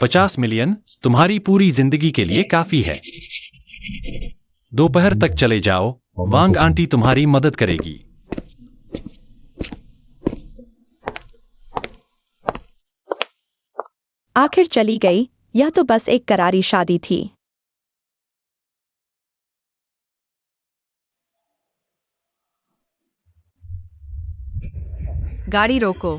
50 million तुम्हारी पूरी जिंदगी के लिए काफी है। दोपहर तक चले जाओ, वांग आंटी तुम्हारी मदद करेगी। आखिर चली गई। यह तो बस एक करारी शादी थी। गाड़ी रोको।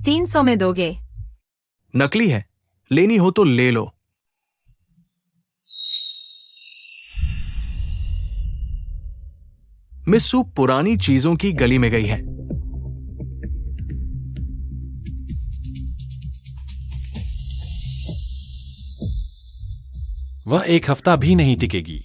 $300 में दोगे? नकली है, लेनी हो तो ले लो। मिस्सू पुरानी चीजों की गली में गई है। वह एक हफ्ता भी नहीं टिकेगी।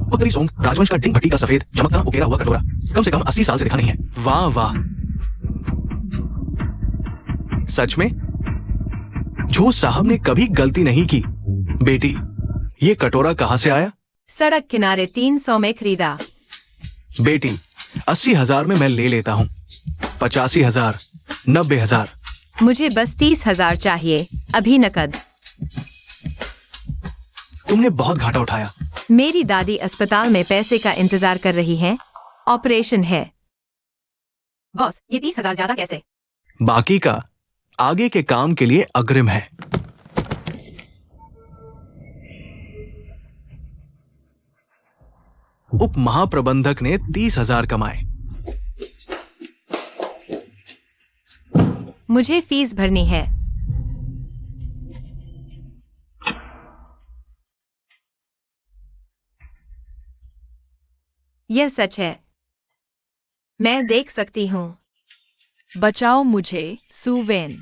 उत्तरी सोंग राजवंश का डिंग भट्टी का सफेद चमकता उकेरा हुआ कटोरा कम से कम 80 साल से दिखा नहीं है। वाह वाह, सच में जो साहब ने कभी गलती नहीं की। बेटी, ये कटोरा कहां से आया? सड़क किनारे 300 में खरीदा। बेटी, 80,000 में मैं ले लेता हूँ। 85,000, 90,000। मुझे बस 30,000 चाहिए, अभी नकद। तुमने बहुत घाटा उठाया। मेरी दादी अस्पताल में पैसे का इंतजार कर रही हैं। ऑपरेशन है। बॉस, ये 30,000 ज्यादा कैसे? बाकी का आगे के काम के लिए अग्रिम है। उप महाप्रबंधक ने 30,000 कमाए। मुझे फीस भरनी है। यह सच है। मैं देख सकती हूँ। बचाओ मुझे, सुवेन।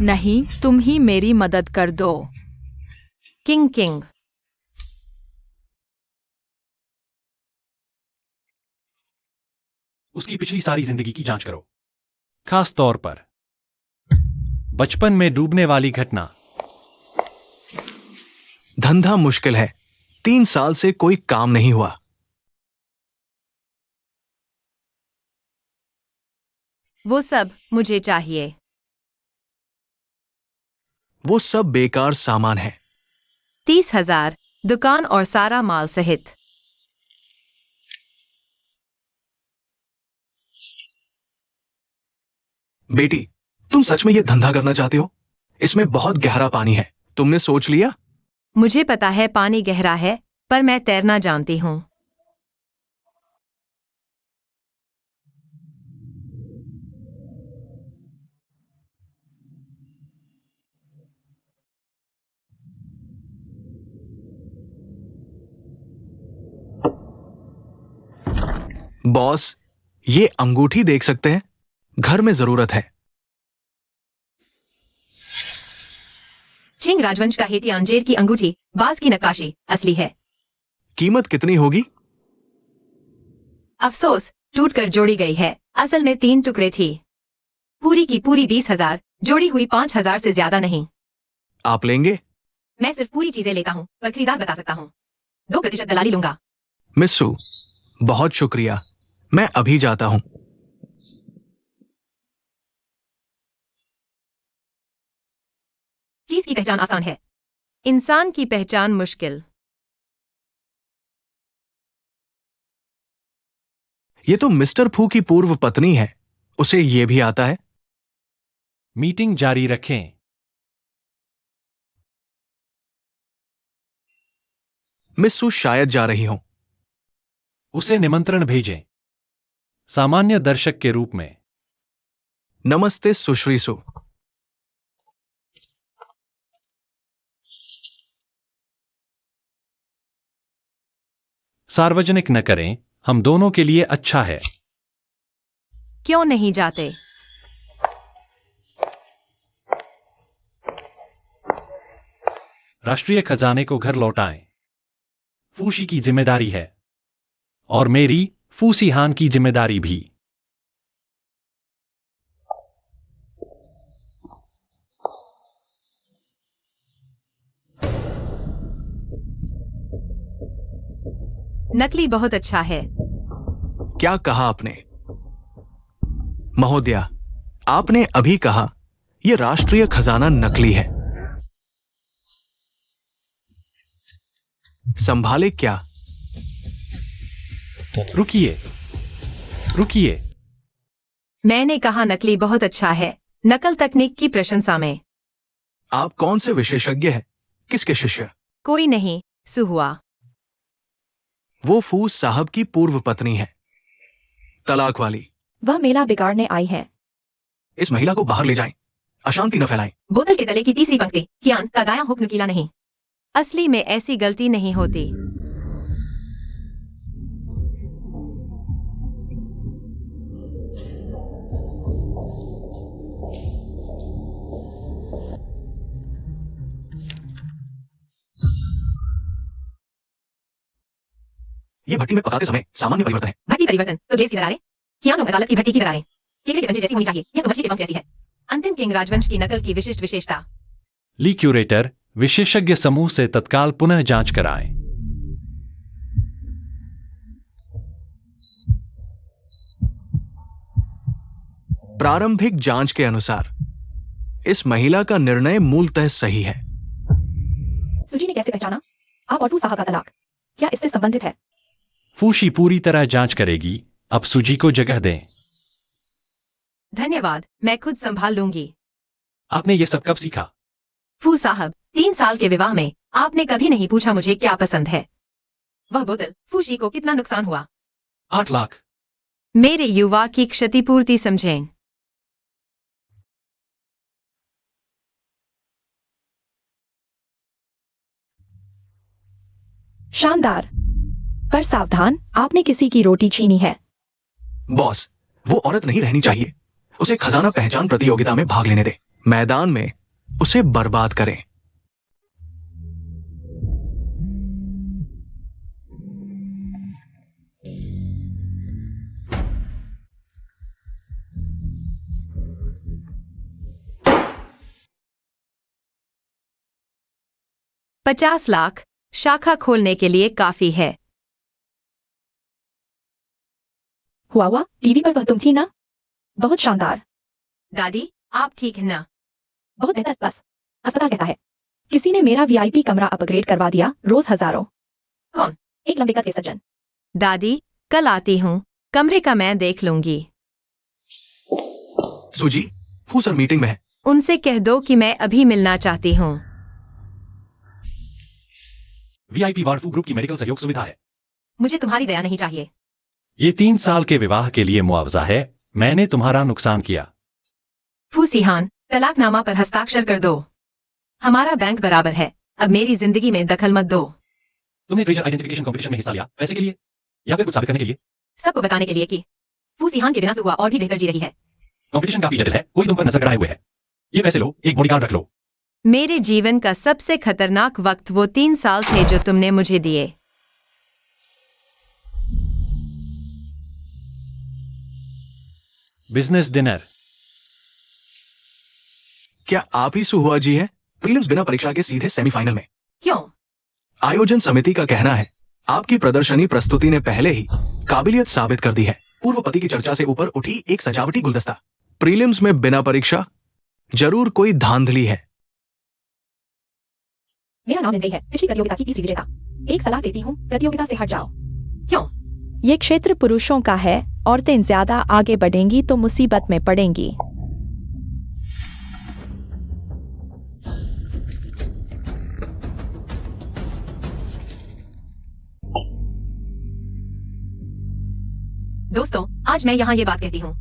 नहीं, तुम ही मेरी मदद कर दो। King king. उसकी पिछली सारी जिंदगी की जांच करो, खास तौर पर बचपन में डूबने वाली घटना। धंधा मुश्किल है। 3 साल से कोई काम नहीं हुआ। वो सब मुझे चाहिए। वो सब बेकार सामान है। 30,000, दुकान और सारा माल सहित। बेटी, तुम सच में ये धंधा करना चाहते हो? इसमें बहुत गहरा पानी है। तुमने सोच लिया? मुझे पता है पानी गहरा है, पर मैं तैरना जानती हूँ। बॉस, ये अंगूठी देख सकते हैं? घर में जरूरत है। चिंग राजवंश का हेती अंजेर की अंगूठी, बाज की नक्काशी, असली है। कीमत कितनी होगी? अफसोस, टूटकर जोड़ी गई है। असल में 3 टुकड़े थी। पूरी की पूरी 20,000, जोड़ी हुई 5,000 से ज्यादा नहीं। आप लेंगे? मैं सिर्फ पूरी चीजें लेता हूँ, पर खरीदार बता सकता हूँ। 2% दलाली लूंगा। मिस्सू, बहुत शुक्रिया। मैं अभी जाता हूं। चीज की पहचान आसान है, इंसान की पहचान मुश्किल। ये तो मिस्टर फू की पूर्व पत्नी है। उसे ये भी आता है। मीटिंग जारी रखें। मिस्सू शायद जा रही हो। उसे निमंत्रण भेजें, सामान्य दर्शक के रूप में। नमस्ते सुश्री सु। सार्वजनिक न करें, हम दोनों के लिए अच्छा है। क्यों नहीं जाते? राष्ट्रीय खजाने को घर लौटाएं। फूशी की जिम्मेदारी है और मेरी फूसीहान की जिम्मेदारी भी। नकली बहुत अच्छा है। क्या कहा आपने? महोदया, आपने अभी कहा यह राष्ट्रीय खजाना नकली है। संभाले क्या? रुकिए, रुकिए। मैंने कहा नकली बहुत अच्छा है, नकल तकनीक की प्रशंसा में। आप कौन से विशेषज्ञ हैं? किसके शिष्य? कोई नहीं, सुहुआ। वो फूस साहब की पूर्व पत्नी है, तलाक वाली। वह मेला बिगाड़ने आई है। इस महिला को बाहर ले जाएं, अशांति न फैलाएं। बोतल के तले की तीसरी पंक्ति, कियान का दायां हुक नुकीला नहीं। असली में ऐसी गलती नहीं होती। ये भट्टी में पकाते समय सामान्य परिवर्तन है। भट्टी परिवर्तन तो ग्लेज की दरारें, कियानो अदालत की भट्टी की दरारें, केकड़े के पंजे जैसी होनी चाहिए। यह तो मछली के पंख जैसी है। अंतिम किंग राजवंश की नकल की विशिष्ट विशेषता। ली क्यूरेटर, विशेषज्ञ समूह से तत्काल पुनः जांच कराएं। प्रारंभिक जांच के अनुसार इस महिला का निर्णय मूलतः सही है। सुजी ने कैसे पहचाना? आप और फू साहब का तलाक क्या इससे संबंधित है? फूशी पूरी तरह जांच करेगी। अब सुजी को जगह दें। धन्यवाद, मैं खुद संभाल लूंगी। आपने ये सब कब सीखा? फू साहब, 3 साल के विवाह में आपने कभी नहीं पूछा मुझे क्या पसंद है। वह बोतल फूशी को कितना नुकसान हुआ? 8 लाख। मेरे युवा की क्षतिपूर्ति समझें। शानदार। पर सावधान, आपने किसी की रोटी छीनी है। बॉस, वो औरत नहीं रहनी चाहिए। उसे खजाना पहचान प्रतियोगिता में भाग लेने दे। मैदान में उसे बर्बाद करें। $50 लाख शाखा खोलने के लिए काफी है। हुआ टीवी पर वह तुम थी ना? बहुत शानदार। दादी, आप ठीक है ना? बहुत बेहतर। बस अस्पताल कहता है किसी ने मेरा वीआईपी कमरा अपग्रेड करवा दिया। रोज हजारों। कौन? एक लंबे कद के सज्जन। दादी, कल आती हूँ, कमरे का मैं देख लूंगी। सुजी, फू सर मीटिंग में है। उनसे कह दो कि मैं अभी मिलना चाहती हूँ। वीआईपी वार्ड फू ग्रुप की मेडिकल सहयोग सुविधा है। मुझे तुम्हारी दया नहीं चाहिए। ये 3 साल के विवाह के लिए मुआवजा है। मैंने तुम्हारा नुकसान किया। फूसीहान, तलाकनामा पर हस्ताक्षर कर दो। हमारा बैंक बराबर है। अब मेरी जिंदगी में दखल मत दो। तुमने ट्रेजर आइडेंटिफिकेशन कंपटीशन में हिस्सा लिया, पैसे के लिए या फिर कुछ साबित करने के लिए? सबको बताने के लिए कि फूसीहान के बिना सुहुआ और भी बेहतर जी रही है। कंपटीशन काफी जटिल है। कोई तुम पर नजर गड़ाए हुए है। ये पैसे लो, एक बॉडीगार्ड रख लो। मेरे जीवन का सबसे खतरनाक वक्त वो 3 साल थे जो तुमने मुझे दिए। Business dinner. क्या आप ही सुहुआ जी हैं? प्रीलिम्स बिना परीक्षा के सीधे सेमीफाइनल में। क्यों? आयोजन समिति का कहना है आपकी प्रदर्शनी प्रस्तुति ने पहले ही काबिलियत साबित कर दी है। पूर्व पति की चर्चा से ऊपर उठी एक सजावटी गुलदस्ता। प्रीलिम्स में बिना परीक्षा? जरूर कोई धांधली है। मेरा नाम निर्णय है, पिछली प्रतियोगिता की तीसरी विजेता। एक सलाह देती हूँ, प्रतियोगिता से हट जाओ। क्यों? ये क्षेत्र पुरुषों का है। औरतें ज्यादा आगे बढ़ेंगी तो मुसीबत में पड़ेंगी। दोस्तों, आज मैं यहाँ ये बात कहती हूँ,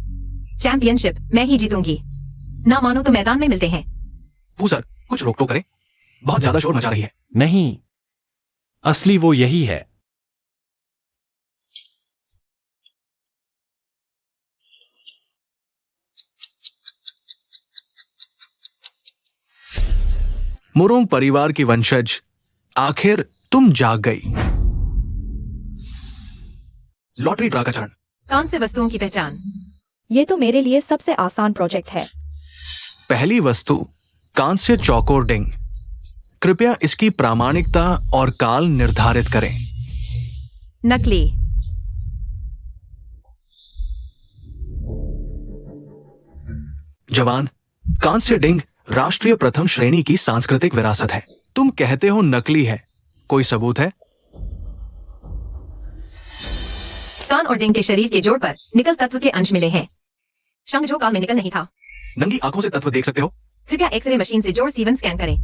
चैंपियनशिप मैं ही जीतूंगी। ना मानो तो मैदान में मिलते हैं। फू सर, कुछ रोक टोक करें। बहुत ज्यादा शोर मचा रही है। नहीं, असली वो यही है। मुरोंग परिवार की वंशज, आखिर तुम जाग गई। लॉटरी ड्रा का चरण। कौन से वस्तुओं की पहचान? ये तो मेरे लिए सबसे आसान प्रोजेक्ट है। पहली वस्तु, कांस्य चौकोर डिंग। कृपया इसकी प्रामाणिकता और काल निर्धारित करें। नकली। जवान, कांस्य डिंग राष्ट्रीय प्रथम श्रेणी की सांस्कृतिक विरासत है। तुम कहते हो नकली है, कोई सबूत है? कान और डिंग के शरीर के जोड़ पर निकल तत्व के अंश मिले हैं। शंख जो काल में निकल नहीं था। नंगी आंखों से तत्व देख सकते हो? कृपया एक्सरे मशीन से जोड़ C1 स्कैन करें।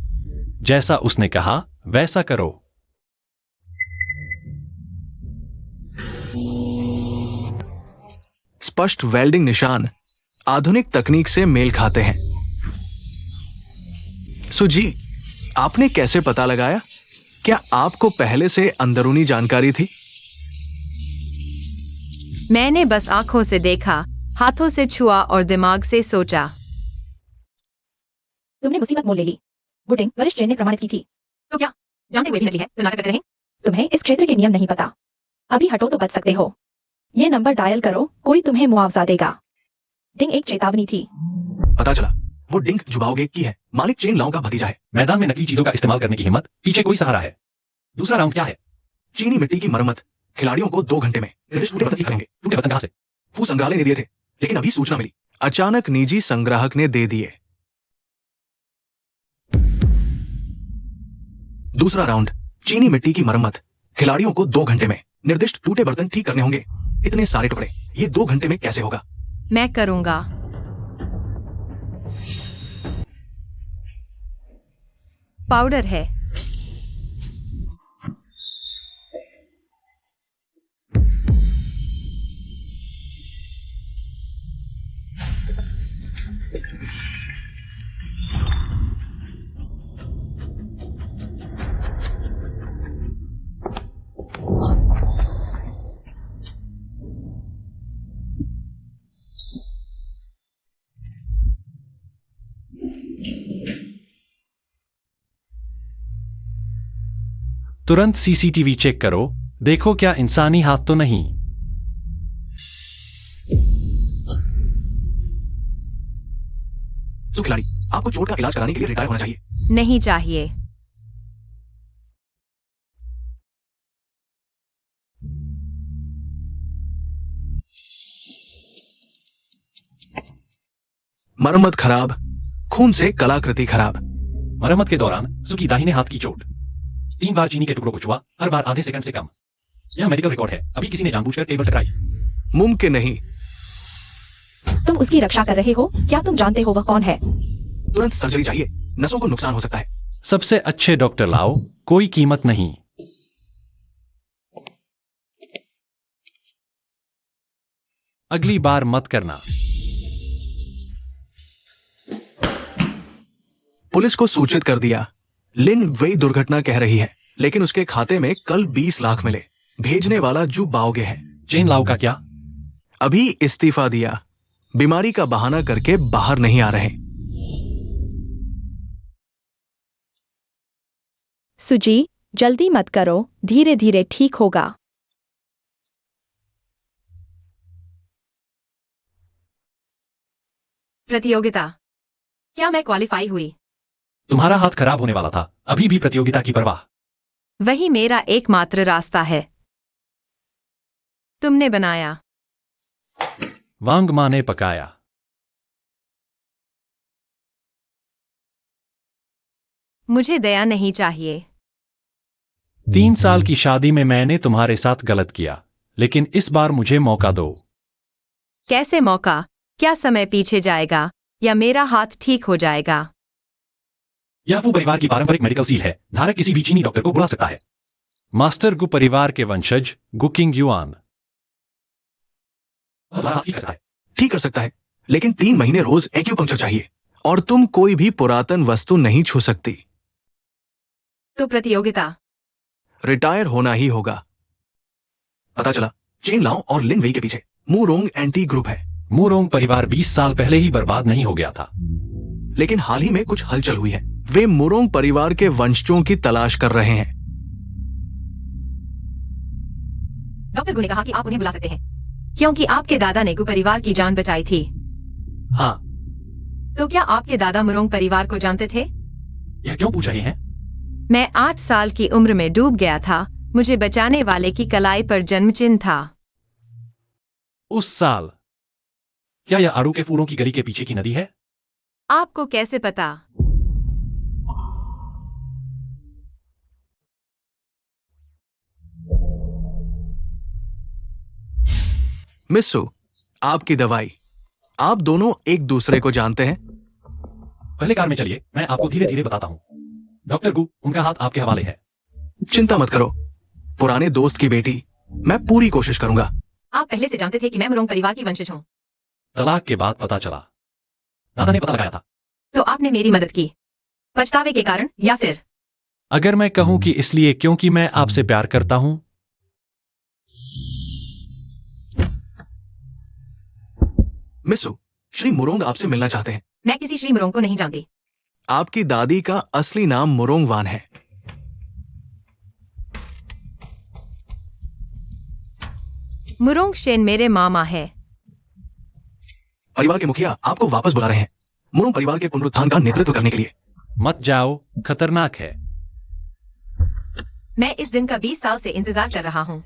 जैसा उसने कहा वैसा करो। स्पष्ट वेल्डिंग निशान आधुनिक तकनीक से मेल खाते हैं। सुजी, आपने कैसे पता लगाया? क्या आपको पहले से अंदरूनी जानकारी थी? मैंने बस आंखों से देखा, हाथों से छुआ और दिमाग से सोचा। तुमने मुसीबत मोल ले ली। वो डिंग वरिष्ठ ट्रेन ने प्रमाणित की थी। तो क्या जानते हुए भी नकली है तो नाटक करते रहें? तुम्हें इस क्षेत्र के नियम नहीं पता। अभी हटो तो बच सकते हो। ये नंबर डायल करो, कोई तुम्हें मुआवजा देगा। डिंग एक चेतावनी थी। पता चला वो डिंग जुबाओगे की है, मालिक चेन लाओ का भतीजा है। मैदान में नकली चीजों का इस्तेमाल करने की हिम्मत, पीछे कोई सहारा है। दूसरा राउंड क्या है? चीनी मिट्टी की मरम्मत। खिलाड़ियों को 2 घंटे में निर्दिष्ट टूटे बर्तन करेंगे। टूटे बर्तन कहां से? फू संग्रहालय ने दिए थे, लेकिन अभी सूचना मिली, अचानक निजी संग्राहक ने दे दिए। दूसरा राउंड, चीनी मिट्टी की मरम्मत। खिलाड़ियों को 2 घंटे में निर्दिष्ट टूटे बर्तन ठीक करने होंगे। इतने सारे टुकड़े, ये 2 घंटे में कैसे होगा? मैं करूंगा। पाउडर है। तुरंत सीसीटीवी चेक करो, देखो क्या इंसानी हाथ तो नहीं। खिलाड़ी, आपको चोट का इलाज कराने के लिए रिटायर होना चाहिए। नहीं चाहिए। मरम्मत खराब, खून से कलाकृति खराब। मरम्मत के दौरान सुकी दाहिने हाथ की चोट। 3 बार चीनी के टुकड़ों को छुआ, हर बार आधे सेकंड से कम। यह मेडिकल रिकॉर्ड है। अभी किसी ने जानबूझकर टेबल टकराई। मुमकिन नहीं। तुम उसकी रक्षा कर रहे हो, क्या तुम जानते हो वह कौन है? तुरंत सर्जरी चाहिए, नसों को नुकसान हो सकता है। सबसे अच्छे डॉक्टर लाओ, कोई कीमत नहीं। अगली बार मत करना। पुलिस को सूचित कर दिया। लिन वही दुर्घटना कह रही है, लेकिन उसके खाते में कल 20 लाख मिले। भेजने वाला जू बाओगे है। चेन लाओ का क्या? अभी इस्तीफा दिया, बीमारी का बहाना करके बाहर नहीं आ रहे। सुजी, जल्दी मत करो, धीरे धीरे ठीक होगा। प्रतियोगिता। क्या मैं क्वालिफाई हुई? तुम्हारा हाथ खराब होने वाला था, अभी भी प्रतियोगिता की परवाह। वही मेरा एकमात्र रास्ता है। तुमने बनाया। वांग माँ ने पकाया। मुझे दया नहीं चाहिए। 3 साल की शादी में मैंने तुम्हारे साथ गलत किया, लेकिन इस बार मुझे मौका दो। कैसे मौका? क्या समय पीछे जाएगा या मेरा हाथ ठीक हो जाएगा? यह वो परिवार की पारंपरिक मेडिकल सील है। धारक किसी भी चीनी डॉक्टर को बुला सकता है। मास्टर गु परिवार के वंशज गुकिंग युआन। ठीक कर सकता है, लेकिन 3 महीने रोज एक्यूपंक्चर चाहिए, और तुम कोई भी पुरातन वस्तु नहीं छू सकती। तो प्रतियोगिता? रिटायर होना ही होगा। पता चला चेन लाओ और लिन वेई के पीछे मूरोंग एंटी ग्रुप है। मूरोंग परिवार 20 साल पहले ही बर्बाद नहीं हो गया था। लेकिन हाल ही में कुछ हलचल हुई है। वे मुरोंग परिवार के वंशजों की तलाश कर रहे हैं। डॉक्टर गु ने कहा कि आप उन्हें बुला सकते हैं क्योंकि आपके दादा ने गु परिवार की जान बचाई थी। हाँ। तो क्या आपके दादा मुरोंग परिवार को जानते थे? यह क्यों पूछ रही हैं? मैं 8 साल की उम्र में डूब गया था। मुझे बचाने वाले की कलाई पर जन्मचिन्ह था। उस साल? क्या यह आड़ू के फूलों की गली के पीछे की नदी है? आपको कैसे पता? मिस सू, आपकी दवाई। आप दोनों एक दूसरे को जानते हैं? पहले कार में चलिए, मैं आपको धीरे धीरे बताता हूँ। डॉक्टर गु, उनका हाथ आपके हवाले है। चिंता मत करो, पुराने दोस्त की बेटी। मैं पूरी कोशिश करूंगा। आप पहले से जानते थे कि मैं मुरोंग परिवार की वंशज हूँ। तलाक के बाद पता चला। दादा ने पता लगाया था। तो आपने मेरी मदद की, पछतावे के कारण या फिर? अगर मैं कहूं कि इसलिए क्योंकि मैं आपसे प्यार करता हूं। मिसू, श्री मुरोंग आपसे मिलना चाहते हैं। मैं किसी श्री मुरोंग को नहीं जानती। आपकी दादी का असली नाम मुरोंग वान है। मुरोंग शेन मेरे मामा है। परिवार के मुखिया आपको वापस बुला रहे हैं, मुरोंग परिवार के पुनरुत्थान का नेतृत्व करने के लिए। मत जाओ, खतरनाक है। मैं इस दिन का 20 साल से इंतजार कर रहा हूँ।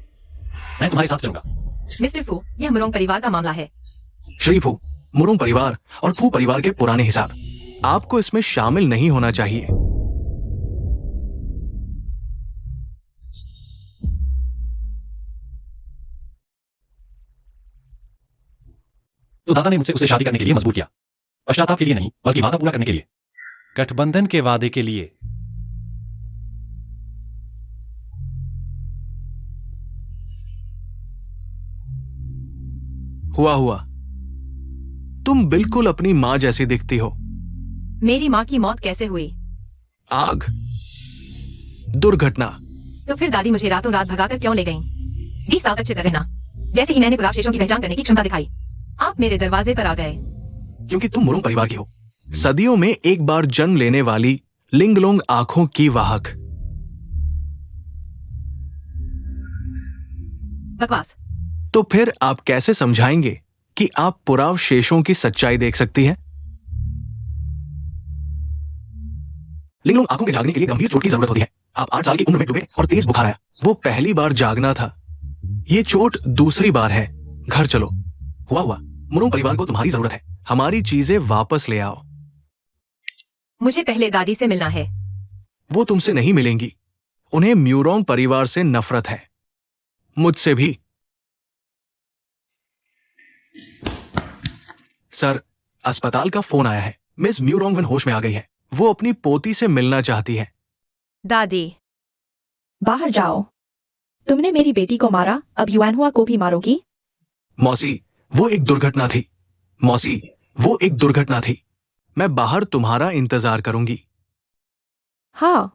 मैं तुम्हारे साथ चलूंगा। मिस्टर फू, यह मुरोंग परिवार का मामला है। श्री फू, मुरोंग परिवार और फू परिवार के पुराने हिसाब। आपको इसमें शामिल नहीं होना चाहिए। तो दादा ने मुझसे उसे शादी करने के लिए मजबूर किया। पश्चाताप के लिए नहीं, बल्कि वादा पूरा करने के लिए। गठबंधन के वादे के लिए। हुआ। तुम बिल्कुल अपनी मां जैसी दिखती हो। मेरी माँ की मौत कैसे हुई? आग, दुर्घटना। तो फिर दादी मुझे रातों रात भगाकर क्यों ले गईं? 20 साल तक चिकर रहना। जैसे ही मैंने पुरावशेषों की पहचान करने की क्षमता दिखाई, आप मेरे दरवाजे पर आ गए। क्योंकि तुम मुरोंग परिवार की हो, सदियों में एक बार जन्म लेने वाली लिंगलोंग आंखों की वाहक। बकवास। तो फिर आप कैसे समझाएंगे कि आप पुरावशेषों की सच्चाई देख सकती हैं? लिंगलोंग आंखों के जागने के लिए गंभीर चोट की जरूरत होती है। आप 8 साल की उम्र में डूबे और तेज बुखार आया। वो पहली बार जागना था, ये चोट दूसरी बार है। घर चलो। हुआ। मुरोंग परिवार को तुम्हारी जरूरत है। हमारी चीजें वापस ले आओ। मुझे पहले दादी से मिलना है। वो तुमसे नहीं मिलेंगी। उन्हें म्यूरोंग परिवार से नफरत है, मुझसे भी। सर, अस्पताल का फोन आया है। मिस म्यूरोंग वन होश में आ गई है। वो अपनी पोती से मिलना चाहती है। दादी। बाहर जाओ। तुमने मेरी बेटी को मारा, अब युआनहुआ को भी मारोगी? मौसी, वो एक दुर्घटना थी। मौसी, वो एक दुर्घटना थी। मैं बाहर तुम्हारा इंतजार करूंगी। हाँ।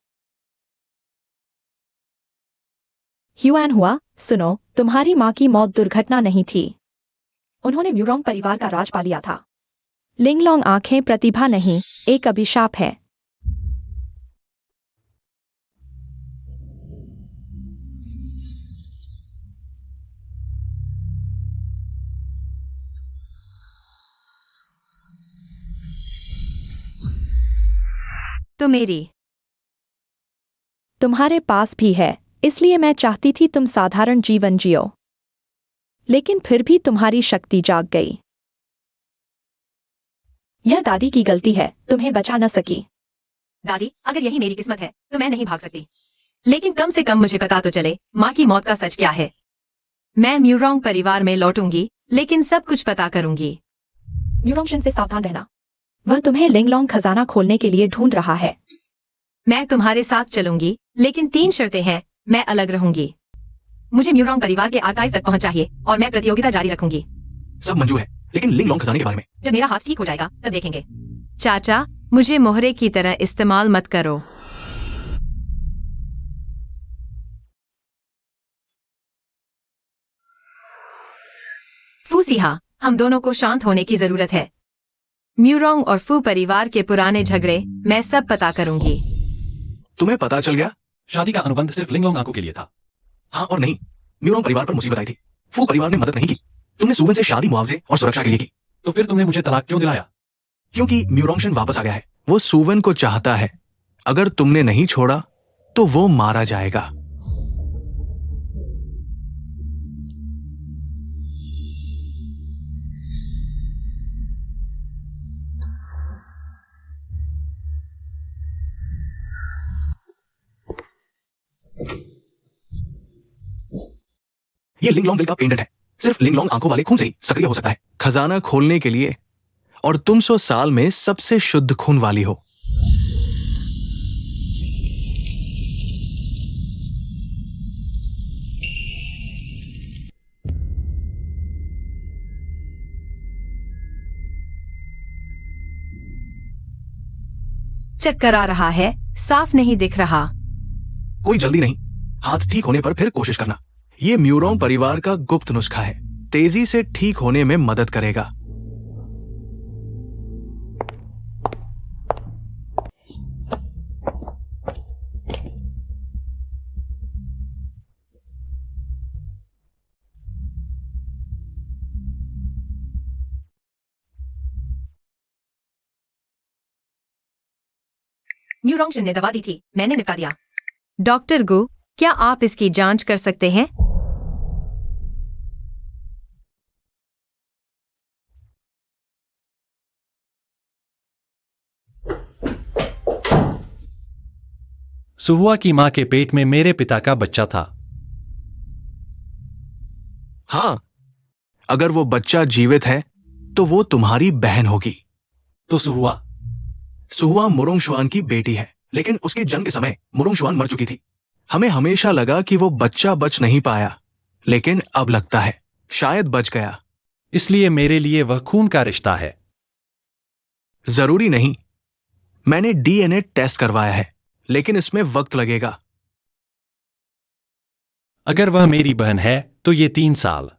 युआनहुआ, सुनो, तुम्हारी माँ की मौत दुर्घटना नहीं थी। उन्होंने म्यूरोंग परिवार का राज पा लिया था। लिंगलोंग आंखें प्रतिभा नहीं, एक अभिशाप है। तो मेरी तुम्हारे पास भी है, इसलिए मैं चाहती थी तुम साधारण जीवन जियो, लेकिन फिर भी तुम्हारी शक्ति जाग गई। यह दादी की गलती है, तुम्हें बचा न सकी। दादी, अगर यही मेरी किस्मत है तो मैं नहीं भाग सकती, लेकिन कम से कम मुझे पता तो चले माँ की मौत का सच क्या है। मैं म्यूरोंग परिवार में लौटूंगी, लेकिन सब कुछ पता करूंगी। म्यूरोंग शेन से सावधान रहना, वह तुम्हें लिंगलोंग खजाना खोलने के लिए ढूंढ रहा है। मैं तुम्हारे साथ चलूंगी, लेकिन 3 शर्तें हैं। मैं अलग रहूंगी। मुझे म्यूरोंग परिवार के आर्काइव तक पहुंच चाहिए और मैं प्रतियोगिता जारी रखूंगी। सब मंजूर है, लेकिन लिंगलोंग खजाने के बारे में। जब मेरा हाथ ठीक हो जाएगा तब देखेंगे। चाचा, मुझे मोहरे की तरह इस्तेमाल मत करो। फूसिहा, हम दोनों को शांत होने की जरूरत है। म्यूरोंग और फू परिवार के पुराने झगड़े मैं सब पता करूंगी। तुम्हें पता चल गया? शादी का अनुबंध सिर्फ लिंगलोंग आंखों के लिए था। हाँ और नहीं, म्यूरोंग परिवार पर मुसीबत आई थी। फू परिवार ने मदद नहीं की। तुमने सुवन से शादी मुआवजे और सुरक्षा के लिए की। तो फिर तुमने मुझे तलाक क्यों दिलाया? क्योंकि म्यूरोंगशन वापस आ गया है। वो सुवन को चाहता है। अगर तुमने नहीं छोड़ा तो वो मारा जाएगा। ये लिंगलोंग दिल का पेंडेंट है। सिर्फ लिंगलोंग आंखों वाले खून से ही सक्रिय हो सकता है। खजाना खोलने के लिए, और तुम 100 साल में सबसे शुद्ध खून वाली हो। चक्कर आ रहा है, साफ नहीं दिख रहा। कोई जल्दी नहीं, हाथ ठीक होने पर फिर कोशिश करना। ये म्यूरोंग परिवार का गुप्त नुस्खा है, तेजी से ठीक होने में मदद करेगा। म्यूरोंग ने दवा दी थी, मैंने निपटा दिया। डॉक्टर गु, क्या आप इसकी जांच कर सकते हैं? सुहुआ की मां के पेट में मेरे पिता का बच्चा था। हाँ, अगर वो बच्चा जीवित है तो वो तुम्हारी बहन होगी। तो सुहुआ मुरोंगशुआन की बेटी है, लेकिन उसके जन्म के समय मुरोंगशुआन मर चुकी थी। हमें हमेशा लगा कि वो बच्चा बच नहीं पाया, लेकिन अब लगता है शायद बच गया। इसलिए मेरे लिए वह खून का रिश्ता है। जरूरी नहीं। मैंने डीएनए टेस्ट करवाया है, लेकिन इसमें वक्त लगेगा। अगर वह मेरी बहन है तो ये 3 साल।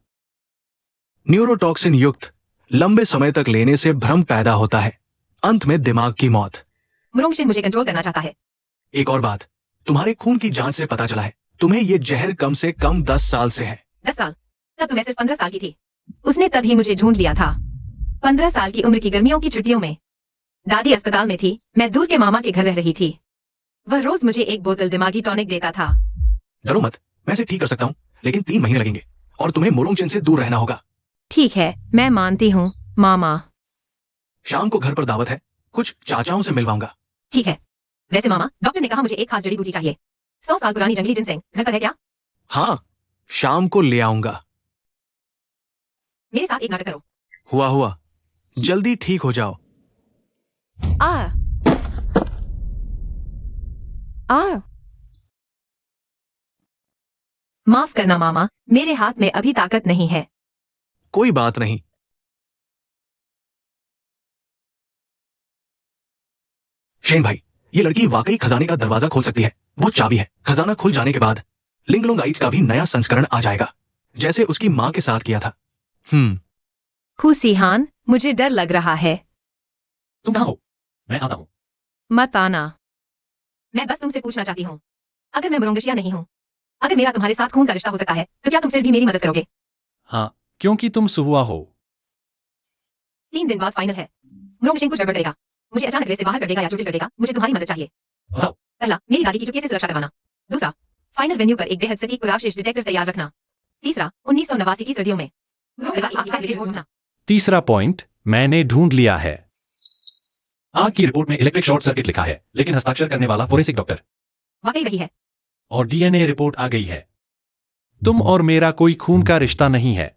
न्यूरोटॉक्सिन युक्त लंबे समय तक लेने से भ्रम पैदा होता है, अंत में दिमाग की मौत। म्यूरोंग मुझे कंट्रोल करना चाहता है। एक और बात, तुम्हारे खून की जांच से पता चला है तुम्हें ये जहर कम से कम 10 साल से है। 10 साल? तब तो मैं सिर्फ 15 साल की थी। उसने तभी मुझे ढूंढ लिया था। 15 साल की उम्र की गर्मियों की छुट्टियों में दादी अस्पताल में थी, मैं दूर के मामा के घर रह रही थी। वह रोज मुझे एक बोतल दिमागी टॉनिक देता था। डरो मत, मैं इसे ठीक कर सकता हूँ, लेकिन 3 महीने लगेंगे और तुम्हें मुरोंगचिन से दूर रहना होगा। ठीक है, मैं मानती हूँ मामा। शाम को घर पर दावत है, कुछ चाचाओं से मिलवाऊंगा। ठीक है। वैसे मामा, डॉक्टर ने कहा मुझे एक खास जड़ी बूटी चाहिए। 100 साल पुरानी जंगली जिनसेंग घर पर है क्या? हाँ, शाम को ले आऊंगा। मेरे साथ एक नाटक करो। हुआ, जल्दी ठीक हो जाओ। आ आ माफ करना मामा, मेरे हाथ में अभी ताकत नहीं है। कोई बात नहीं। शेन भाई, ये लड़की वाकई खजाने का दरवाजा खोल सकती है। वो चाबी है। खजाना खुल जाने के बाद लिंगलोंगाइट का भी नया संस्करण आ जाएगा, जैसे उसकी मां के साथ किया था। खुशिहान, मुझे डर लग रहा है। तुम कहाँ हो? मैं आता हूँ। मत आना। मैं बस तुमसे पूछना चाहती हूँ, अगर मैं मुरोंगशिया नहीं हूँ, अगर मेरा तुम्हारे साथ खून का रिश्ता हो सकता है, तो क्या तुम फिर भी मेरी मदद करोगे? हाँ, क्योंकि तुम सुहुआ हो। 3 दिन बाद फाइनल है। मुरोंगशिंग कुछ गड़बड़ करेगा, मुझे अचानक रेस से बाहर कर देगा या चोटिल कर देगा। मुझे तुम्हारी मदद चाहिए। बताओ। पहला, मेरी दादी की चुपके से सुरक्षा करवाना। दूसरा, फाइनल वेन्यू पर एक बेहद सटीक पुरावशेष डिटेक्टर तैयार रखना। तीसरा, 1989 की सर्दियों में तीसरा पॉइंट मैंने ढूंढ लिया है। आग की रिपोर्ट में इलेक्ट्रिक शॉर्ट सर्किट लिखा है, लेकिन हस्ताक्षर करने वाला फोरेंसिक डॉक्टर। वाकई वही है। और डीएनए रिपोर्ट आ गई है। तुम और मेरा कोई खून का रिश्ता नहीं है।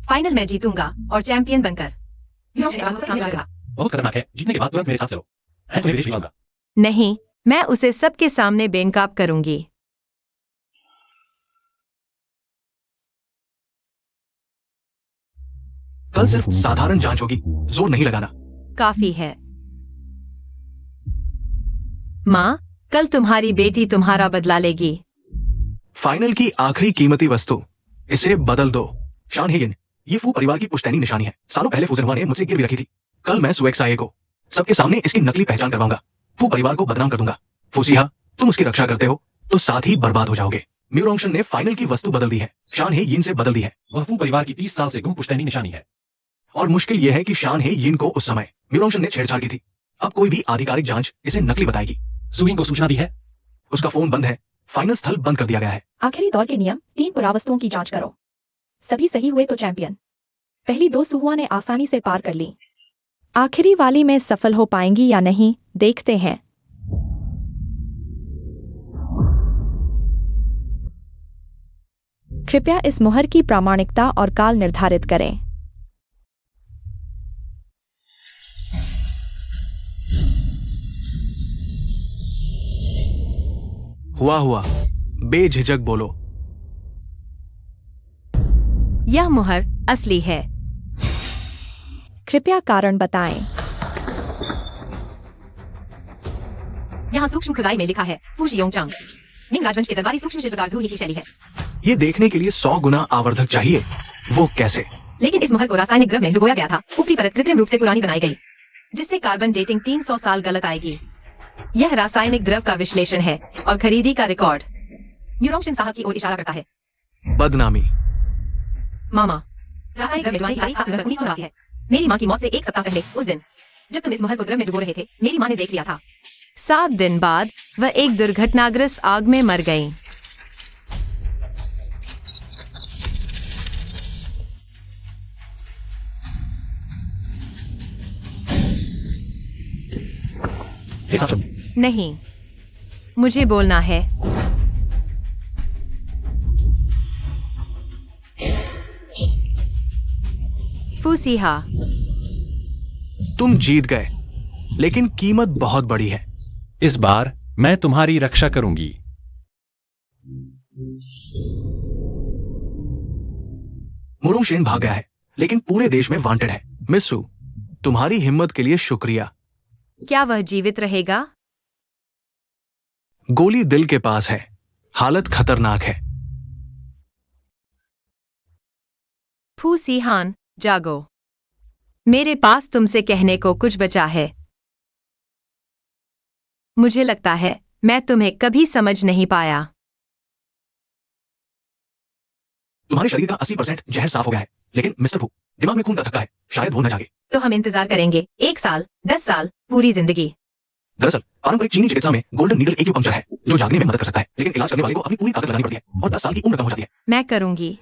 फाइनल मैं जीतूंगा और चैंपियन बनकर। बहुत खतरनाक है। जीतने के बाद तुरंत मेरे साथ चलो। मैं तुम्हें विदेश भिजवाऊंगा। नहीं, मैं उसे सबके सामने बेनकाब करूंगी। कल सिर्फ साधारण जांच होगी, जोर नहीं लगाना। काफी है। माँ, कल तुम्हारी बेटी तुम्हारा बदला लेगी। फाइनल की आखिरी कीमती वस्तु इसे बदल दो। शान हे यिन, ये फू परिवार की पुश्तैनी निशानी है। सालों पहले फूजनहुआ ने मुझसे गिरवी रखी थी। कल मैं सुएक्साये को सबके सामने इसकी नकली पहचान करवाऊंगा। फू परिवार को बदनाम कर दूंगा। फूसिहा, तुम उसकी रक्षा करते हो तो साथ ही बर्बाद हो जाओगे। म्यूरोंगशन ने फाइनल की वस्तु बदल दी है। शान हे यिन से बदल दी है। वह फू परिवार की 30 साल से गुम पुश्तैनी निशानी है। और मुश्किल यह है कि शान हे यिन को उस समय म्यूरोंगशन ने छेड़छाड़ की थी। अब कोई भी आधिकारिक जांच इसे नकली बताएगी। सुइंग को सूचना दी है। उसका फोन बंद है। फाइनल स्थल बंद कर दिया गया है। आखिरी दौर के नियम 3 पुरावस्तुओं की जांच करो। सभी सही हुए तो चैंपियन। पहली 2 सुहुआ ने आसानी से पार कर ली। आखिरी वाली में सफल हो पाएंगी या नहीं, देखते हैं। कृपया इस मुहर की प्रामाणिकता और काल निर्धारित करें। हुआ बेझिझक बोलो। यह मुहर असली है। कृपया कारण बताएं। यहाँ सूक्ष्म खुदाई में लिखा है फूशी योंगचांग। मिंग राजवंश के दरबारी सूक्ष्म शिल्पकार जू ही की शैली है। ये देखने के लिए 100 गुना आवर्धक चाहिए। वो कैसे? लेकिन इस मुहर को रासायनिक द्रव में डुबोया गया था। ऊपरी परत कृत्रिम रूप से पुरानी बनाई गई, जिससे कार्बन डेटिंग 300 साल गलत आएगी। यह रासायनिक द्रव का विश्लेषण है और खरीदी का रिकॉर्ड म्यूरोंगशन साहब की ओर इशारा करता है। बदनामी। मामा, रासायनिक द्रव में तारीख 7 नवंबर 1989 है। मेरी माँ की मौत से 1 सप्ताह पहले उस दिन जब तुम इस मुहर को द्रव में डुबो रहे थे, मेरी माँ ने देख लिया था। 7 दिन बाद वह एक दुर्घटनाग्रस्त आग में मर गईं। ऐसा सब नहीं, मुझे बोलना है। फूसिहा, तुम जीत गए, लेकिन कीमत बहुत बड़ी है। इस बार मैं तुम्हारी रक्षा करूंगी। मुरुंगशेन भाग गया है, लेकिन पूरे देश में वांटेड है। मिस सू, तुम्हारी हिम्मत के लिए शुक्रिया। क्या वह जीवित रहेगा? गोली दिल के पास है। हालत खतरनाक है। फूसिहान, जागो। मेरे पास तुमसे कहने को कुछ बचा है। मुझे लगता है मैं तुम्हें कभी समझ नहीं पाया। तुम्हारे शरीर का 80% जहर साफ हो गया है, लेकिन मिस्टर भू, दिमाग में खून का थक्का है। शायद वो न जागे। तो हम इंतजार करेंगे 1 साल, 10 साल, पूरी जिंदगी। दरअसल पारंपरिक चीनी चिकित्सा में गोल्डन नीडल एक्यूपंक्चर है, जो जागने में मदद कर सकता है, लेकिन इलाज करने वाले को अपनी पूरी ताकत लगानी पड़ती है और 10 साल की उम्र कम हो जाती है। मैं करूंगी।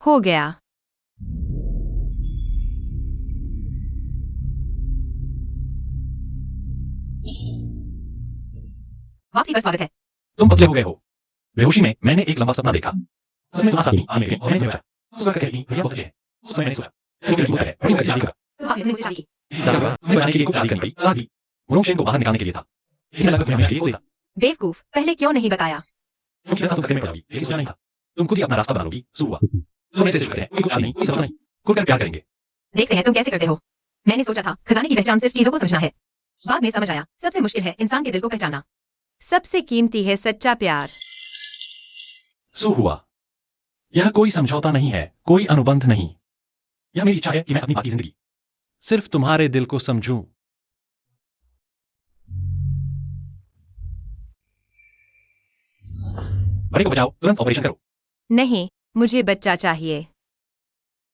हो गया। वापसी पर स्वागत है। तुम पतले हो गए हो। बेहोशी में मैंने एक लंबा सपना देखा। सपने तुम्हारा साथी आने लगे और मैं सोया। सुबह कहती थी भैया बहुत अच्छे हैं। उस समय मैंने सोया। एक लड़की है, बड़ी कैसी शादी कर। सुबह ने मुझसे शादी की। दादा मैं बचाने के लिए खूब शादी करनी पड़ी। तलाक दी। मुरुंगशेन को बाहर निकालने के लिए था। लेकिन लगा तुम्हें हमेशा के लिए खो देता। बेवकूफ, पहले क्यों नहीं बताया? क्योंकि लगा तुम खतरे में पड़ जाओगी, लेकिन सोचा नहीं था। तुम खुद ही अपना रास्ता बना लोगी। सुबह तुम ऐसे करते हैं, कोई कुछ नहीं, कोई सवाल नहीं। खुलकर प्यार करेंगे। देखते हैं तुम कैसे करते हो। मैंने सोचा था खजाने की पहचान सिर्फ चीजों को समझना है। बाद में समझ आया सबसे मुश्किल है इंसान के दिल को पहचानना। सबसे कीमती है सच्चा प्यार। सू हुआ। यह कोई समझौता नहीं है, कोई अनुबंध नहीं। यह मेरी इच्छा है कि मैं अपनी बाकी जिंदगी सिर्फ तुम्हारे दिल को समझूं। बड़े को बचाओ, तुरंत ऑपरेशन करो। नहीं, मुझे बच्चा चाहिए।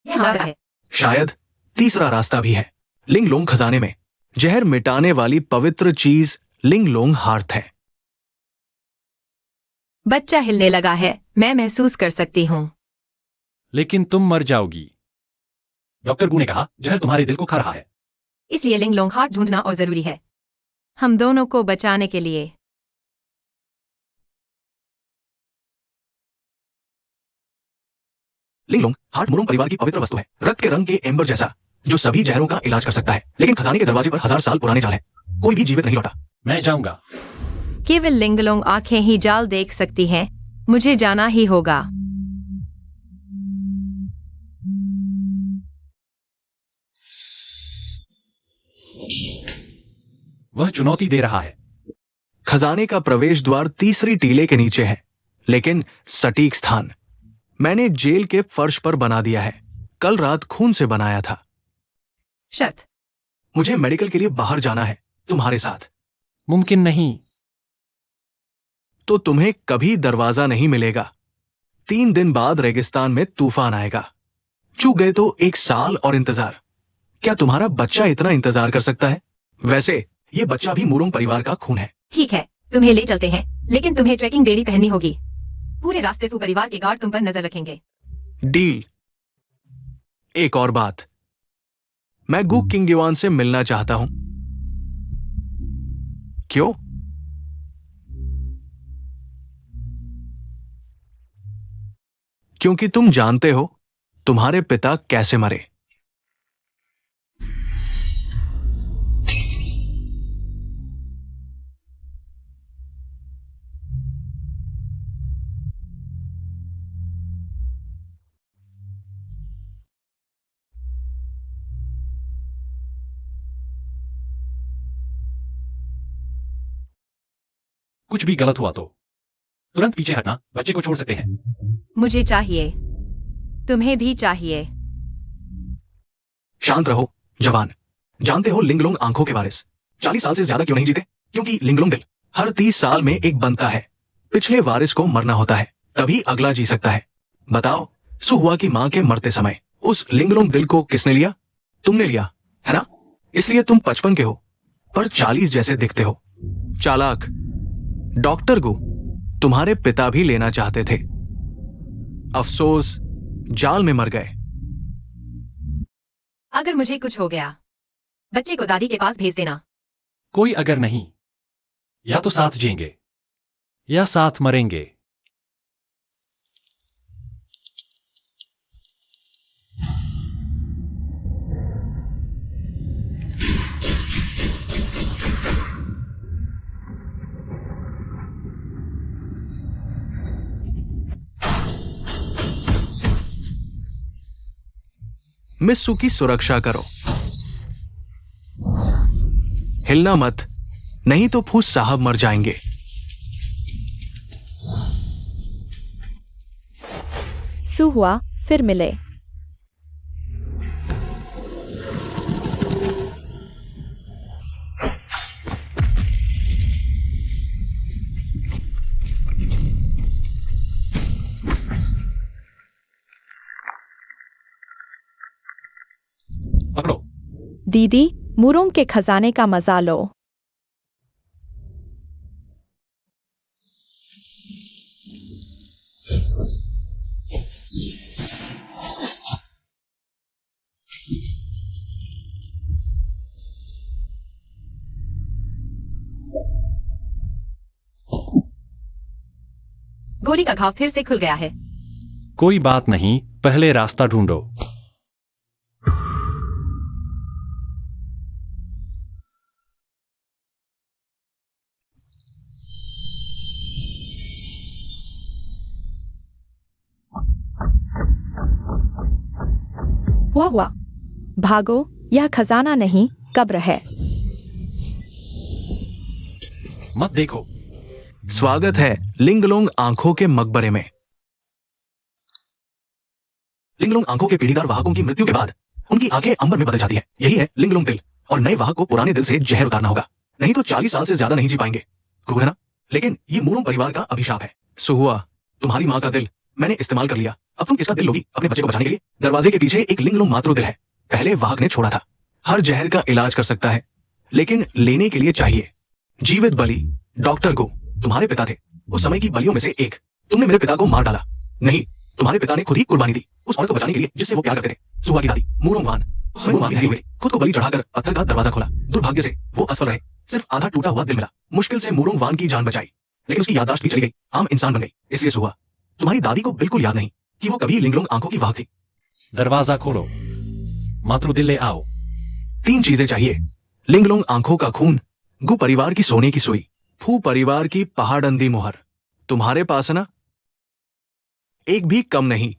यह हमारा है। शायद तीसरा रास्ता भी है। लिंगलोंग खजाने में जहर मिटाने वाली पवित्र चीज लिंगलोंग हार्थ है। बच्चा हिलने लगा है, मैं महसूस कर सकती हूँ। लेकिन तुम मर जाओगी। डॉक्टर गू ने कहा जहर तुम्हारे दिल को खा रहा है। इसलिए लिंग लोंग हार्ट ढूंढना और जरूरी है। हम दोनों को बचाने के लिए। लिंगलोंग हार्ट मुरुंग परिवार की पवित्र वस्तु है, रक्त के रंग के एम्बर जैसा, जो सभी जहरों का इलाज कर सकता है। लेकिन खजाने के दरवाजे पर 1000 साल पुराने जाल है। कोई भी जीवित नहीं लौटा। मैं जाऊंगा। केवल लिंगलोंग आंखें ही जाल देख सकती हैं। मुझे जाना ही होगा। वह चुनौती दे रहा है। खजाने का प्रवेश द्वार तीसरी टीले के नीचे है, लेकिन सटीक स्थान मैंने जेल के फर्श पर बना दिया है। कल रात खून से बनाया था। शर्त। मुझे मेडिकल के लिए बाहर जाना है तुम्हारे साथ। मुमकिन नहीं। तो तुम्हें कभी दरवाजा नहीं मिलेगा। 3 दिन बाद रेगिस्तान में तूफान आएगा। चूक गए तो 1 साल और इंतजार। क्या तुम्हारा बच्चा इतना इंतजार कर सकता है? वैसे ये बच्चा भी मुरोंग परिवार का खून है। ठीक है, तुम्हें ले चलते हैं, लेकिन तुम्हें ट्रैकिंग बेड़ी पहननी होगी। पूरे रास्ते फू परिवार के गार्ड तुम पर नजर रखेंगे। डील। एक और बात, मैं गु किंगयुआन से मिलना चाहता हूं। क्यों? क्योंकि तुम जानते हो तुम्हारे पिता कैसे मरे। कुछ भी गलत हुआ तो तुरंत पीछे हटना, बच्चे को छोड़ सकते हैं। मुझे चाहिए, तुम्हें भी चाहिए। शांत रहो जवान। जानते हो लिंगलोंग आंखों के वारिस 40 साल से ज्यादा क्यों नहीं जीते? क्योंकि लिंगलोंग दिल हर 30 साल में एक बनता है। पिछले वारिस को मरना होता है, तभी अगला जी सकता है। बताओ, सुहुआ की मां के मरते समय उस लिंगलोंग दिल को किसने लिया? तुमने लिया, है ना? इसलिए तुम 55 के हो, पर 40 जैसे दिखते हो। चालाक। डॉक्टर गु, तुम्हारे पिता भी लेना चाहते थे। अफसोस, जाल में मर गए। अगर मुझे कुछ हो गया, बच्चे को दादी के पास भेज देना। कोई अगर नहीं, या तो साथ जिएंगे या साथ मरेंगे। मिस्सू की सुरक्षा करो। हिलना मत, नहीं तो फूस साहब मर जाएंगे। सुहुआ फिर मिले। पकड़ो। दीदी, मुरोंग के खजाने का मजा लो। गोली का घाव फिर से खुल गया है। कोई बात नहीं, पहले रास्ता ढूंढो। हुआ भागो, यह खजाना नहीं, कब्र है। मत देखो। स्वागत है लिंगलोंग आंखों के मकबरे में। लिंगलोंग आंखों के पीढ़ीदार वाहकों की मृत्यु के बाद उनकी आंखें अंबर में बदल जाती हैं। यही है लिंगलोंग दिल, और नए वाहक को पुराने दिल से जहर उतारना होगा, नहीं तो 40 साल से ज्यादा नहीं जी पाएंगे। क्रूर है ना? लेकिन ये मुरोंग परिवार का अभिशाप है। सुहुआ, तुम्हारी मां का दिल मैंने इस्तेमाल कर लिया। अब तुम किसका दिल लोगी अपने बच्चे को बचाने के लिए? दरवाजे के पीछे एक लिंगलोंग मातृ दिल है, पहले वाहक ने छोड़ा था। हर जहर का इलाज कर सकता है, लेकिन लेने के लिए चाहिए जीवित बलि। डॉक्टर गो, तुम्हारे पिता थे उस समय की बलियों में से एक। तुमने मेरे पिता को मार डाला। नहीं, तुम्हारे पिता ने खुद ही कुर्बानी दी उस औरत को बचाने के लिए जिससे वो प्यार करते थे, सुहुआ की दादी मुरोंग वान। खुद को बलि चढ़ाकर पत्थर का दरवाजा खोला। दुर्भाग्य से वो असफल रहे, सिर्फ आधा टूटा हुआ दिल मिला। मुश्किल से मुरोंग वान की जान बचाई, लेकिन उसकी याददाश्त भी चली गई, आम इंसान बन गई। इसलिए सुहुआ, तुम्हारी दादी को बिल्कुल याद नहीं कि वो कभी लिंगलोंग आंखों की वाहक थी। दरवाजा खोलो, मातृ दिल ले आओ। 3 चीजें चाहिए: लिंगलोंग आंखों का खून, गु परिवार की सोने की सुई, फू परिवार की पहाड़ंदी मुहर। तुम्हारे पास है ना? एक भी कम नहीं।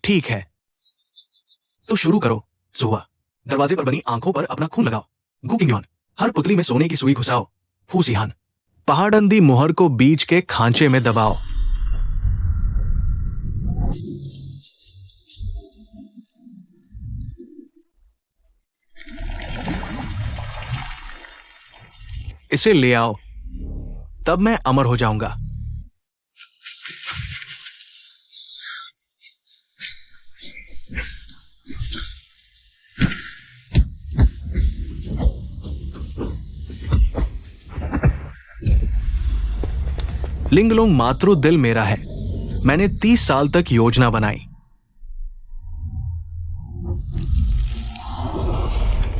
ठीक है, तो शुरू करो। सुहुआ, दरवाजे पर बनी आंखों पर अपना खून लगाओ। गु किंगयुआन, हर पुतली में सोने की सुई घुसाओ। हू सिहान। पहाड़ंदी मोहर को बीच के खांचे में दबाओ। इसे ले आओ, तब मैं अमर हो जाऊंगा। लिंगलोंग मातृ दिल मेरा है। मैंने 30 साल तक योजना बनाई।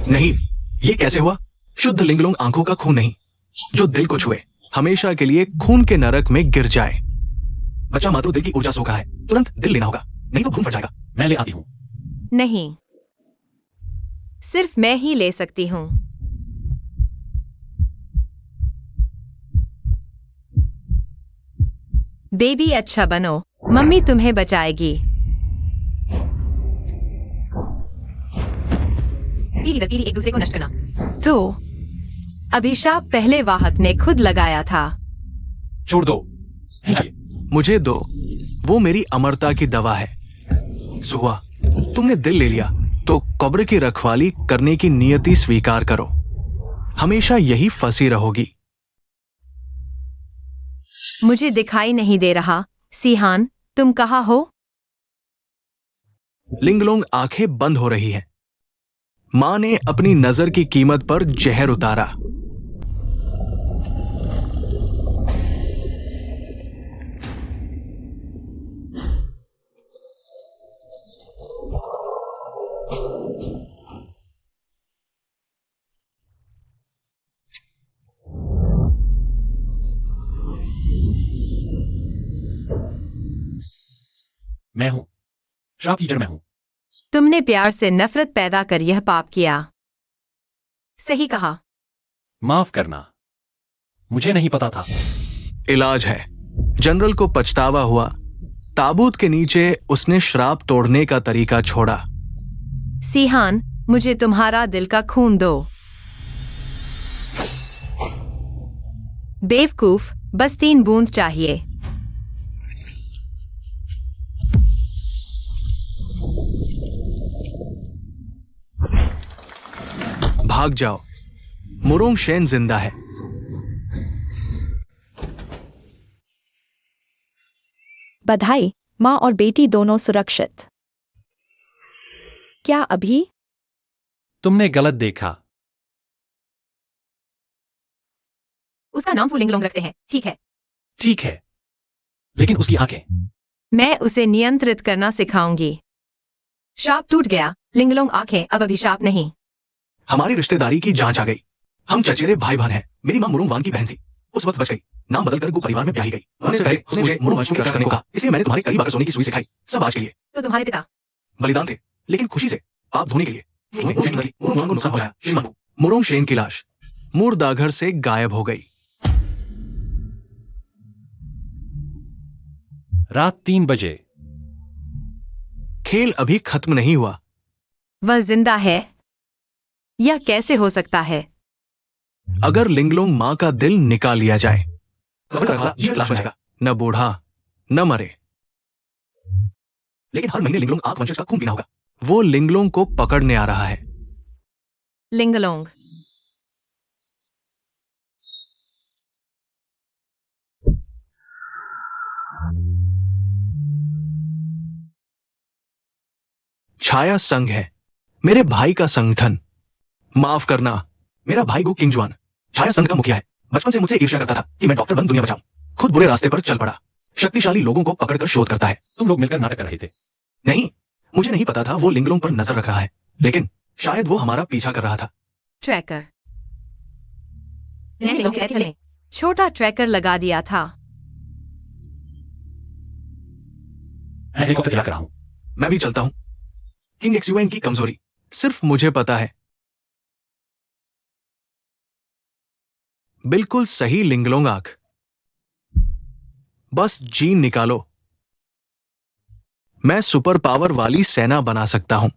नहीं, ये कैसे हुआ? शुद्ध लिंगलोंग आंखों का खून नहीं, जो दिल को छुए हमेशा के लिए खून के नरक में गिर जाए। बच्चा मातृ दिल की ऊर्जा सो रहा है, तुरंत दिल लेना होगा, नहीं तो खून फट जाएगा। मैं ले आती हूँ। नहीं, सिर्फ मैं ही ले सकती हूँ। बेबी अच्छा बनो, मम्मी तुम्हें बचाएगी। पीढ़ी दर पीढ़ी एक दूसरे को नष्ट करना। तो अभिशाप पहले वाहक ने खुद लगाया था। छोड़ दो। नहीं चाहिए। मुझे दो, वो मेरी अमरता की दवा है। सुहा, तुमने दिल ले लिया तो कब्र की रखवाली करने की नियति स्वीकार करो। हमेशा यही फंसी रहोगी। मुझे दिखाई नहीं दे रहा। सिहान, तुम कहाँ हो? लिंगलोंग आंखें बंद हो रही हैं। मां ने अपनी नजर की कीमत पर जहर उतारा। मैं हूं, श्राप की जड़ मैं हूं। तुमने प्यार से नफरत पैदा कर यह पाप किया। सही कहा। माफ करना, मुझे नहीं पता था। इलाज है। जनरल को पछतावा हुआ। ताबूत के नीचे उसने श्राप तोड़ने का तरीका छोड़ा। सिहान, मुझे तुम्हारा दिल का खून दो। बेवकूफ, बस 3 बूंद चाहिए। भाग जाओ। मुरोंग शेन जिंदा है। बधाई, माँ और बेटी दोनों सुरक्षित। क्या अभी? तुमने गलत देखा। उसका नाम फुलिंगलोंग रखते हैं, ठीक है। ठीक है, लेकिन उसकी आंखें। मैं उसे नियंत्रित करना सिखाऊंगी। शाप टूट गया। लिंगलोंग आंखें अब अभिशाप नहीं। हमारी रिश्तेदारी की जांच आ गई। हम चचेरे भाई बहन हैं। मेरी मां मुरोंग वान की बहन थी। उस वक्त बच गई। नाम बदलकर गु परिवार में ब्याही गई। मरने से पहले उसने मुझे मुरोंग वंश की रक्षा करने को कहा। इसलिए मैंने तुम्हारे करीब आकर सोने की सुई सिखाई। सब आज के लिए। तो तुम्हारे पिता बलिदान थे, लेकिन खुशी से, पाप धोने के लिए। मुरोंग को नुकसान पहुंचाया। श्रीमान, मुरोंग शेन की लाश मूरदाघर से गायब हो गई। रात 3 बजे। खेल अभी खत्म नहीं हुआ। वह जिंदा है? यह कैसे हो सकता है? अगर लिंगलोंग मां का दिल निकाल लिया जाए, जीवित लाश बन जाएगा। न बूढ़ा, न मरे। लेकिन हर महीने लिंगलोंग आंख वंशज का खून पीना होगा। वो लिंगलोंग को पकड़ने आ रहा है। लिंगलोंग, छाया संघ है, मेरे भाई का संगठन। माफ करना, मेरा भाई गु किंगजुआन छाया संघ का मुखिया है। बचपन से मुझसे ईर्ष्या करता था कि मैं डॉक्टर बन दुनिया बचाऊं। खुद बुरे रास्ते पर चल पड़ा। शक्तिशाली लोगों को पकड़कर शोध करता है। तुम लोग मिलकर नाटक कर रहे थे। नहीं, मुझे नहीं पता था वो लिंगलोंग पर नजर रख रहा है, लेकिन शायद वो हमारा पीछा कर रहा था। ट्रैकर। छोटा ट्रैकर लगा दिया था। मैं हेलीकॉप्टर चला कर रहा हूं। मैं भी चलता हूं। किंग एक्सुएन की कमजोरी सिर्फ मुझे पता है। बिल्कुल सही लिंगलोंग आंख। बस जीन निकालो। मैं सुपर पावर वाली सेना बना सकता हूं।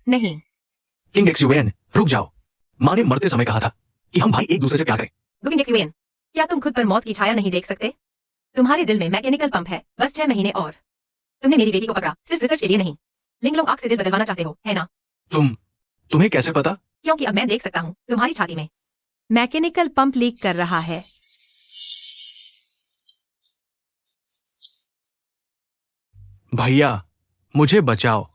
नहीं। किंग XUAN, रुक जाओ। माँ ने मरते समय कहा था कि हम भाई एक दूसरे से प्यार करें। बुकिंग XUAN, क्या तुम खुद पर मौत की छाया नहीं देख सकते? तुम्हारे दिल में मैकेनिकल पंप है, बस 6 महीने और। तुमने मेरी बेटी को पकड़ा, सिर्फ रिसर्च के लिए नहीं। लिंगलोंग आग से दिल बदलवाना चाहते हो, है ना? तुम्हें कैसे पता? क्योंकि अब मैं देख सकता हूँ तुम्हारी छाती में। मैकेनिकल पंप लीक कर रहा है। भैया, मुझे बचाओ।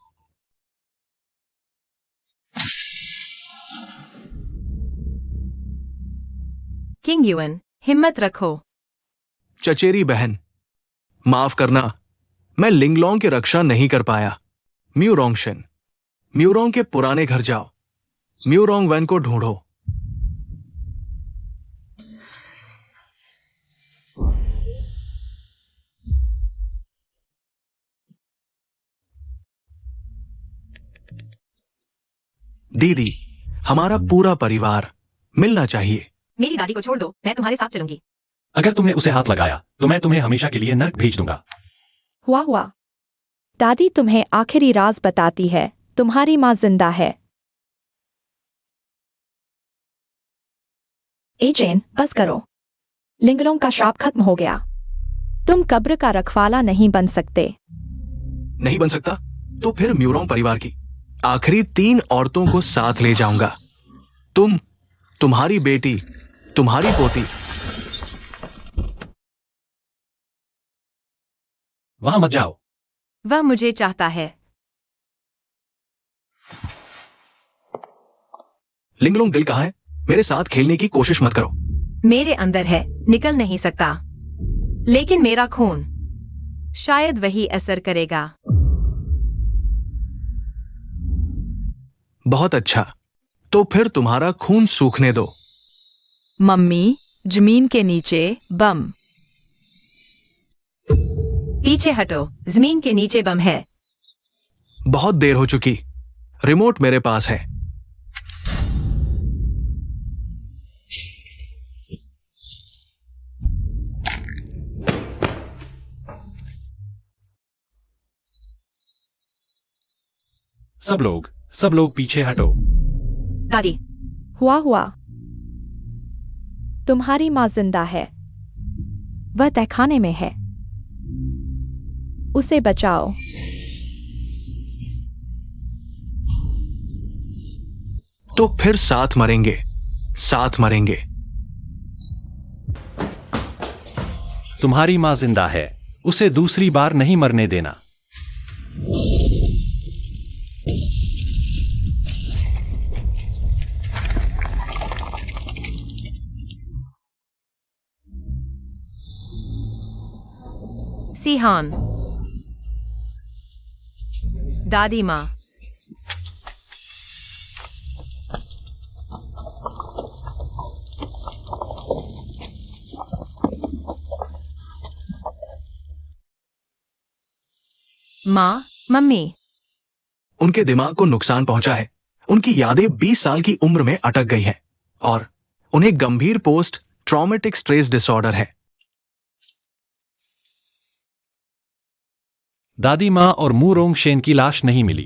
किंग युएन, हिम्मत रखो। चचेरी बहन, माफ करना, मैं लिंगलोंग की रक्षा नहीं कर पाया। म्यूरोंगशेन, म्यूरोंग के पुराने घर जाओ। म्यूरोंग वैन को ढूंढो। दीदी, हमारा पूरा परिवार मिलना चाहिए। मेरी दादी को छोड़ दो, मैं तुम्हारे साथ चलूंगी। अगर तुमने उसे हाथ लगाया तो मैं तुम्हें हमेशा के लिए नर्क भेज दूंगा। हुआ। दादी तुम्हें आखिरी राज बताती है, तुम्हारी माँ जिंदा है। एजेन, बस करो। लिंगलोंग का श्राप खत्म हो गया। तुम कब्र का रखवाला नहीं बन सकते। नहीं बन सकता तो फिर म्यूरोंग परिवार की आखिरी 3 औरतों को साथ ले जाऊंगा। तुम्हारी बेटी, तुम्हारी पोती। वहां मत जाओ। वह मुझे चाहता है। लिंगलोंग दिल कहाँ है? मेरे साथ खेलने की कोशिश मत करो। मेरे अंदर है, निकल नहीं सकता। लेकिन मेरा खून शायद वही असर करेगा। बहुत अच्छा, तो फिर तुम्हारा खून सूखने दो। मम्मी, जमीन के नीचे बम। पीछे हटो, जमीन के नीचे बम है। बहुत देर हो चुकी। रिमोट मेरे पास है। सब लोग पीछे हटो। दादी, हुआ। तुम्हारी माँ जिंदा है। वह तहखाने में है। उसे बचाओ। तो फिर साथ मरेंगे। तुम्हारी माँ जिंदा है, उसे दूसरी बार नहीं मरने देना। सिहान, दादी माँ, माँ, मम्मी। उनके दिमाग को नुकसान पहुंचा है। उनकी यादें 20 साल की उम्र में अटक गई हैं और उन्हें गंभीर पोस्ट ट्रॉमेटिक स्ट्रेस डिसऑर्डर है। दादी माँ और मूरोंगशेन की लाश नहीं मिली।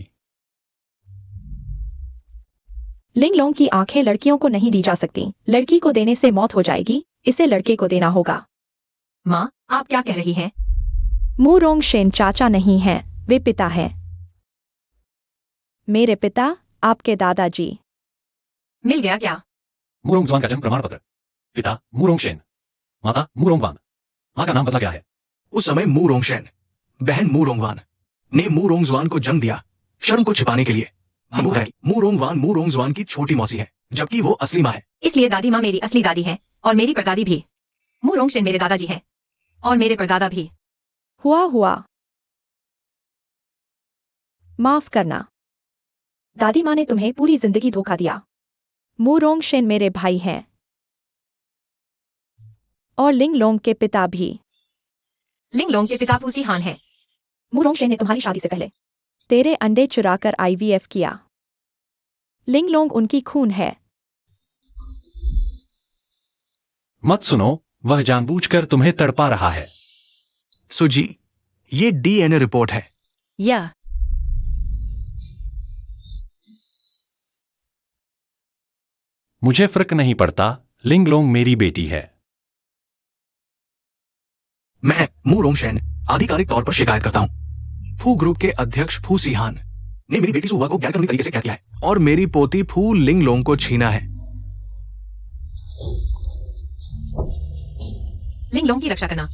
लिंगलोंग की आंखें लड़कियों को नहीं दी जा सकती। लड़की को देने से मौत हो जाएगी, इसे लड़के को देना होगा। माँ, आप क्या कह रही हैं? मूरोंगशेन चाचा नहीं हैं, वे पिता हैं। मेरे पिता, आपके दादाजी। मिल गया क्या? मूरोंगवान का जन्म प्रमाण पत्र। पिता मूरोंगशेन, माता मूरोंगवान। माँ का नाम बदला गया है। उस समय मूरोंगशेन, बहन मूरोंगवान ने मूरोंगजवान को जन्म दिया, शर्म को छिपाने के लिए। मूरोंगवान मूरोंगजवान की छोटी मौसी है, जबकि वो असली माँ है। इसलिए दादी माँ मेरी असली दादी है और मेरी परदादी भी। मूरोंगशेन मेरे दादाजी हैं और मेरे परदादा भी। हुआ। माफ करना। दादी माँ ने तुम्हें पूरी जिंदगी धोखा दिया। मूरोंगशेन मेरे भाई हैं और लिंगलोंग के पिता भी। लिंगलोंग के पिता पूसी हान हैं। मूरोंगशेन ने तुम्हारी शादी से पहले तेरे अंडे चुराकर IVF किया। लिंगलोंग उनकी खून है। मत सुनो, वह जानबूझकर तुम्हें तड़पा रहा है। सुजी, ये DNA रिपोर्ट है। यह मुझे फर्क नहीं पड़ता, लिंगलोंग मेरी बेटी है। मैं मू रोंगशेन आधिकारिक तौर पर शिकायत करता हूँ। फू ग्रुप के अध्यक्ष फू सिहान ने मेरी बेटी सुहुआ को गैर कानूनी तरीके से कैद किया है और मेरी पोती फू लिंगलोंग को छीना है। लिंगलोंग की रक्षा करना